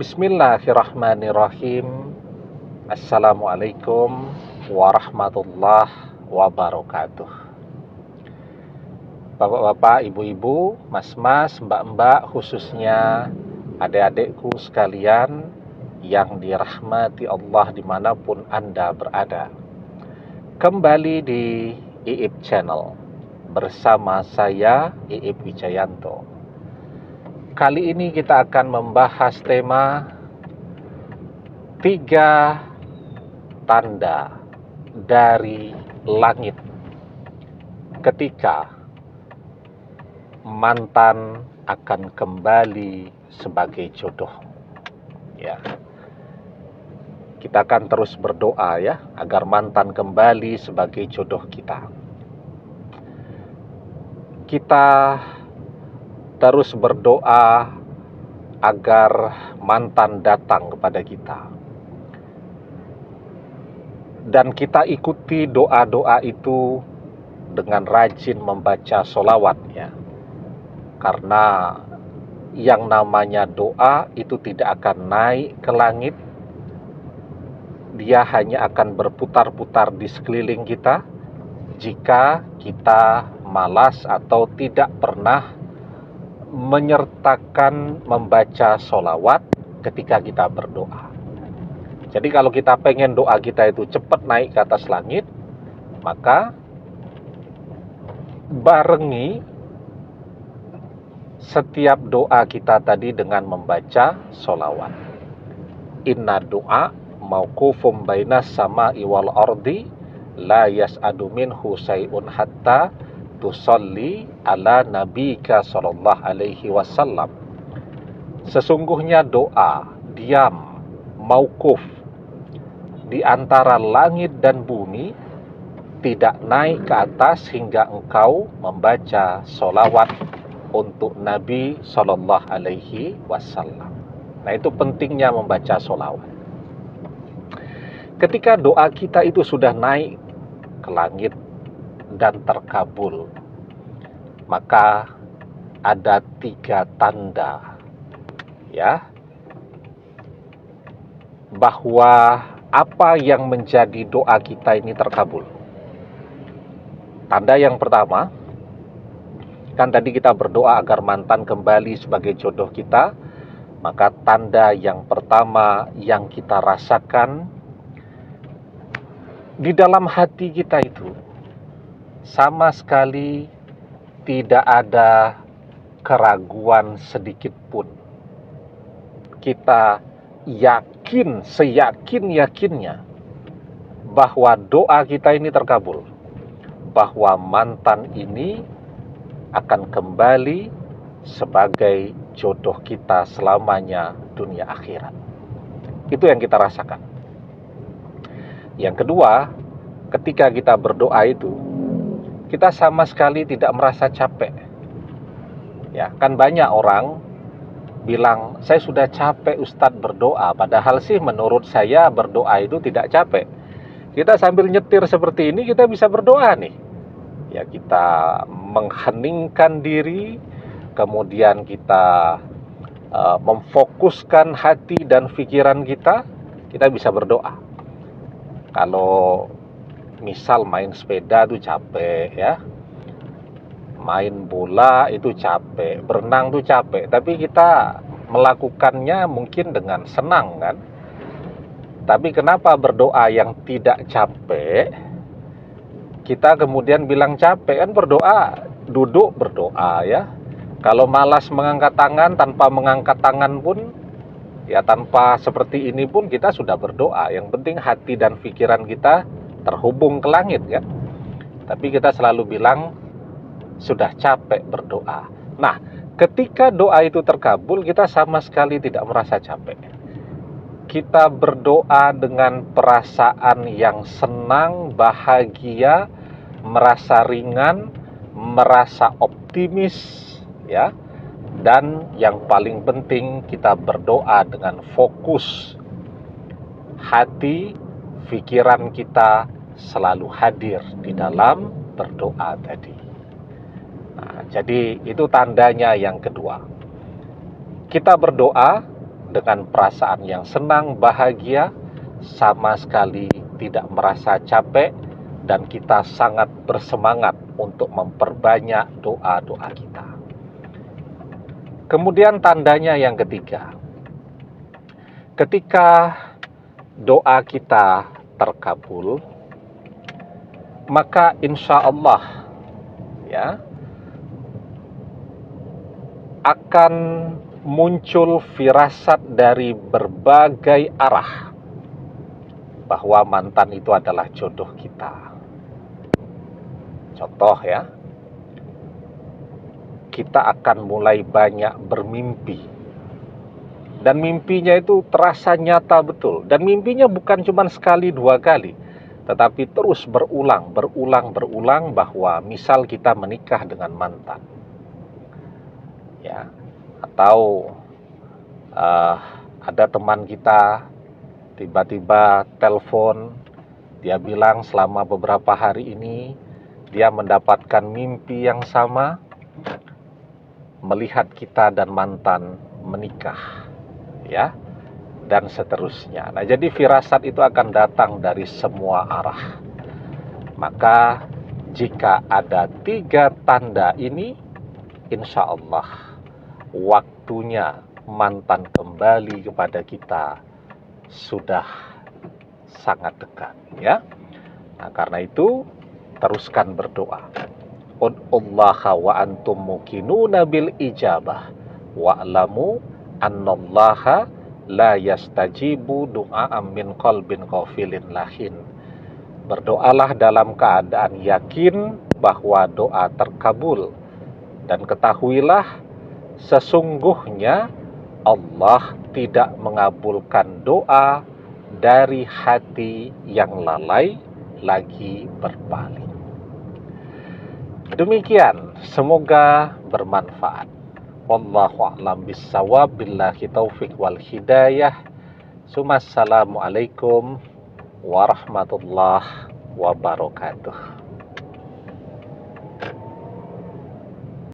Bismillahirrahmanirrahim. Assalamualaikum warahmatullahi wabarakatuh. Bapak-bapak, ibu-ibu, mas-mas, mbak-mbak, khususnya adik-adikku sekalian yang dirahmati Allah dimanapun Anda berada. Kembali di IIP Channel bersama saya IIP Wijayanto. Kali ini kita akan membahas tema 3 tanda dari langit ketika mantan akan kembali sebagai jodoh. Ya. Kita akan terus berdoa ya agar mantan kembali sebagai jodoh kita. Kita terus berdoa agar mantan datang kepada kita. Dan kita ikuti doa-doa itu dengan rajin membaca sholawat ya. Karena yang namanya doa itu tidak akan naik ke langit. Dia hanya akan berputar-putar di sekeliling kita jika kita malas atau tidak pernah menyertakan membaca sholawat ketika kita berdoa. Jadi kalau kita pengen doa kita itu cepat naik ke atas langit, maka barengi setiap doa kita tadi dengan membaca sholawat. Inna doa mauqufum bainas sama'i wal ardi la yas'adu minhu syai'un hatta tusalli ala nabika sallallahu alaihi wasallam. Sesungguhnya doa diam, mauquf di antara langit dan bumi, tidak naik ke atas hingga engkau membaca sholawat untuk Nabi sallallahu alaihi wasallam. Nah, itu pentingnya membaca sholawat. Ketika doa kita itu sudah naik ke langit dan terkabul, maka ada 3 tanda ya bahwa apa yang menjadi doa kita ini terkabul. Tanda yang pertama, kan tadi kita berdoa agar mantan kembali sebagai jodoh kita, maka tanda yang pertama yang kita rasakan di dalam hati kita itu sama sekali tidak ada keraguan sedikit pun. Kita yakin, seyakin-yakinnya bahwa doa kita ini terkabul, bahwa mantan ini akan kembali sebagai jodoh kita selamanya dunia akhirat. Itu yang kita rasakan. Yang kedua, ketika kita berdoa itu, kita sama sekali tidak merasa capek. Ya, kan banyak orang bilang, saya sudah capek Ustadz berdoa. Padahal sih menurut saya berdoa itu tidak capek. Kita sambil nyetir seperti ini, kita bisa berdoa nih. Ya, kita mengheningkan diri, kemudian kita memfokuskan hati dan pikiran kita bisa berdoa. Kalau misal main sepeda itu capek ya, main bola itu capek, berenang itu capek, tapi kita melakukannya mungkin dengan senang kan. Tapi kenapa berdoa yang tidak capek kita kemudian bilang capek? Kan berdoa duduk berdoa ya. Kalau malas mengangkat tangan, tanpa mengangkat tangan pun ya, tanpa seperti ini pun kita sudah berdoa. Yang penting hati dan pikiran kita terhubung ke langit ya. Tapi kita selalu bilang sudah capek berdoa. Nah, ketika doa itu terkabul, kita sama sekali tidak merasa capek. Kita berdoa dengan perasaan yang senang, bahagia, merasa ringan, merasa optimis ya. Dan yang paling penting, kita berdoa dengan fokus. Hati, pikiran kita selalu hadir di dalam berdoa tadi. Nah, jadi itu tandanya yang kedua. Kita berdoa dengan perasaan yang senang, bahagia, sama sekali tidak merasa capek, dan kita sangat bersemangat untuk memperbanyak doa-doa kita. Kemudian tandanya yang ketiga, ketika doa kita terkabul, maka insya Allah ya akan muncul firasat dari berbagai arah bahwa mantan itu adalah jodoh kita. Contoh ya, kita akan mulai banyak bermimpi, dan mimpinya itu terasa nyata betul, dan mimpinya bukan cuma sekali dua kali, tetapi terus berulang bahwa misal kita menikah dengan mantan ya, atau ada teman kita tiba-tiba telepon, dia bilang selama beberapa hari ini dia mendapatkan mimpi yang sama, melihat kita dan mantan menikah ya, dan seterusnya. Nah, jadi firasat itu akan datang dari semua arah. Maka jika ada 3 tanda ini, insya Allah waktunya mantan kembali kepada kita sudah sangat dekat ya. Nah, karena itu teruskan berdoa. Ud'ullaha wa antum muqinuna bil ijabah wa'lamu annallaha la yastajibu du'a'am min qalbin ghafilin lahin. Berdoalah dalam keadaan yakin bahwa doa terkabul, dan ketahuilah sesungguhnya Allah tidak mengabulkan doa dari hati yang lalai lagi berpaling. Demikian, semoga bermanfaat. Wallahu a'lam bissawab, billahi taufik wal hidayah. Assalamualaikum warahmatullahi wabarakatuh.